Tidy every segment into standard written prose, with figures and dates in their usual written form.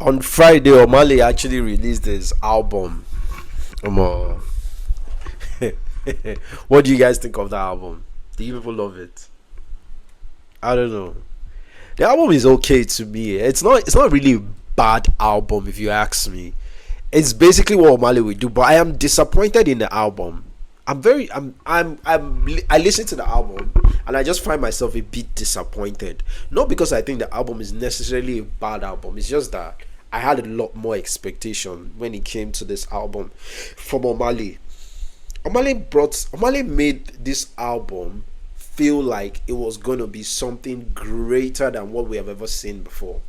On Friday, Omah Lay actually released his album. Um, what do you guys think of that album? Do you people love it? I don't know. The album is okay to me. It's not really a bad album if you ask me. It's basically what Omah Lay would do, but I am disappointed in the album. I listen to the album and I just find myself a bit disappointed. Not because I think the album is necessarily a bad album. It's just that I had a lot more expectation when it came to this album from Omah Lay. Omah Lay made this album feel like it was going to be something greater than what we have ever seen before.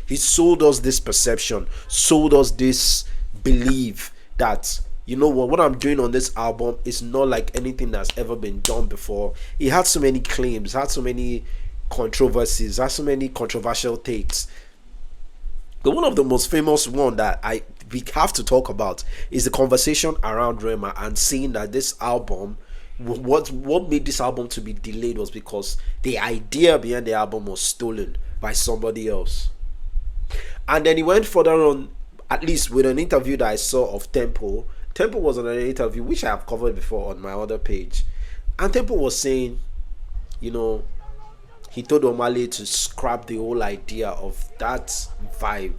He sold us this perception, sold us this belief that, you know what I'm doing on this album is not like anything that's ever been done before. He had so many claims, had so many controversies, had so many controversial takes. The one of the most famous one that we have to talk about is the conversation around Rema, and seeing that this album, what made this album to be delayed was because the idea behind the album was stolen by somebody else. And then he went further on, at least with an interview that I saw of Tempo. Tempo was on an interview which I have covered before on my other page, and Tempo was saying, you know, he told Omah Lay to scrap the whole idea of that vibe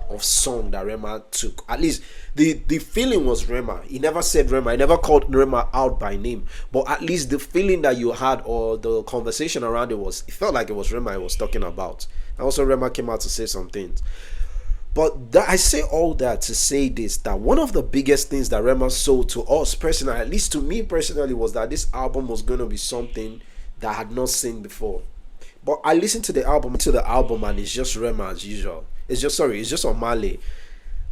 of song that Rema took. At least the feeling was Rema. He never said Rema. He never called Rema out by name. But at least the feeling that you had, or the conversation around it, was, it felt like it was Rema he was talking about. And also Rema came out to say some things. But I say all that to say this, that one of the biggest things that Rema sold to us personally, at least to me personally, was that this album was going to be something that I had not seen before. But I listened to the album, and it's just Rema as usual. It's just Omah Lay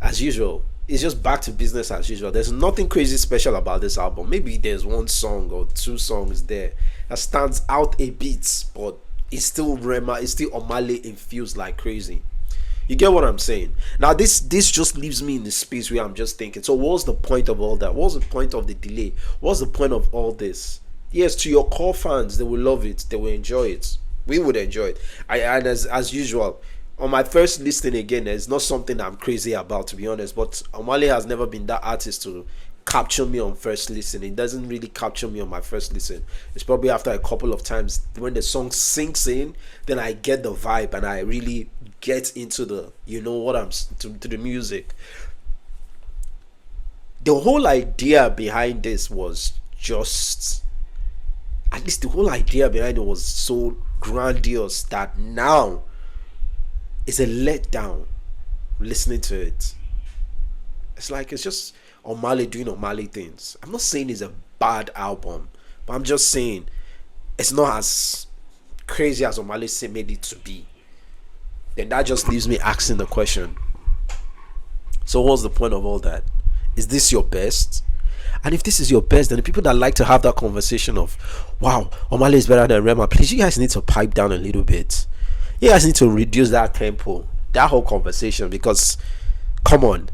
as usual. It's just back to business as usual. There's nothing crazy special about this album. Maybe there's one song or two songs there that stands out a bit, but it's still Rema. It's still Omah Lay infused like crazy. You get what I'm saying? Now this just leaves me in the space where I'm just thinking, so what's the point of all that? What's the point of the delay? What's the point of all this? Yes, to your core fans, they will love it, they will enjoy it, we would enjoy it. And as usual, on my first listening again, it's not something I'm crazy about, to be honest, but Omah Lay has never been that artist to capture me on first listen. It doesn't really capture me on my first listen. It's probably after a couple of times when the song sinks in, then I get the vibe and I really get into the, you know what I'm to the music. The whole idea behind this was just, at least the whole idea behind it was so grandiose that now it's a letdown listening to it. It's like it's just Omah Lay doing Omah Lay things. I'm not saying it's a bad album, but I'm just saying it's not as crazy as Omah Lay made it to be. Then that just leaves me asking the question, so what's the point of all that? Is this your best? And if this is your best, then the people that like to have that conversation of, wow, Omah Lay is better than Rema, please, you guys need to pipe down a little bit. You guys need to reduce that tempo, that whole conversation, because come on.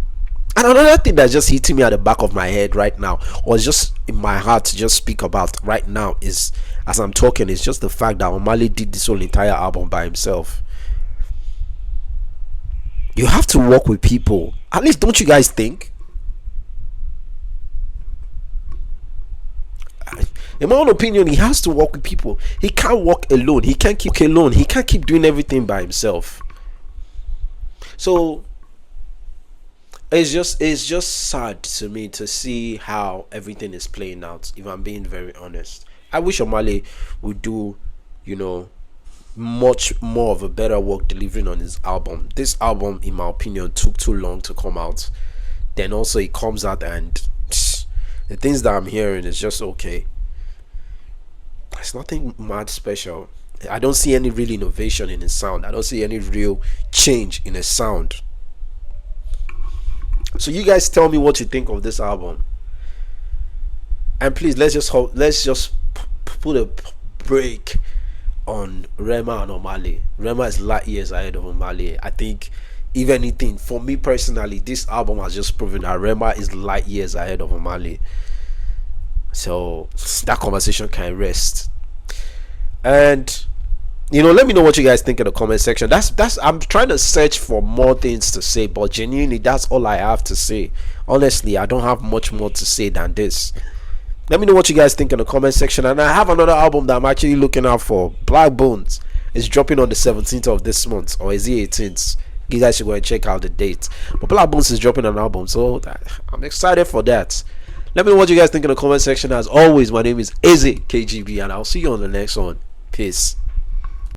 And another thing that's just hitting me at the back of my head right now, or just in my heart to just speak about right now, is, as I'm talking, is just the fact that Omah Lay did this whole entire album by himself. You have to work with people. At least, don't you guys think? In my own opinion, he has to work with people. He can't work alone. He can't keep alone. He can't keep doing everything by himself. So it's just sad to me to see how everything is playing out, if I'm being very honest. I wish Omah Lay would do, you know, much more of a better work delivering on his album. This album, in my opinion, took too long to come out. Then also it comes out and the things that I'm hearing is just okay. It's nothing mad special. I don't see any real innovation in his sound. I don't see any real change in his sound. So you guys tell me what you think of this album. And please, let's just put a break on Rema and Omah Lay. Rema is light years ahead of Omah Lay. I think, if anything, for me personally, this album has just proven that Rema is light years ahead of Omah Lay. So that conversation can rest. And Let me know what you guys think in the comment section. That's I'm trying to search for more things to say, but genuinely that's all I have to say. Honestly, I don't have much more to say than this. Let me know what you guys think in the comment section. And I have another album that I'm actually looking out for. Black Bones is dropping on the 17th of this month, or is it 18th? You guys should go and check out the date. But Black Bones is dropping an album, so I'm excited for that. Let me know what you guys think in the comment section. As always, my name is Eze KGB, and I'll see you on the next one. Peace.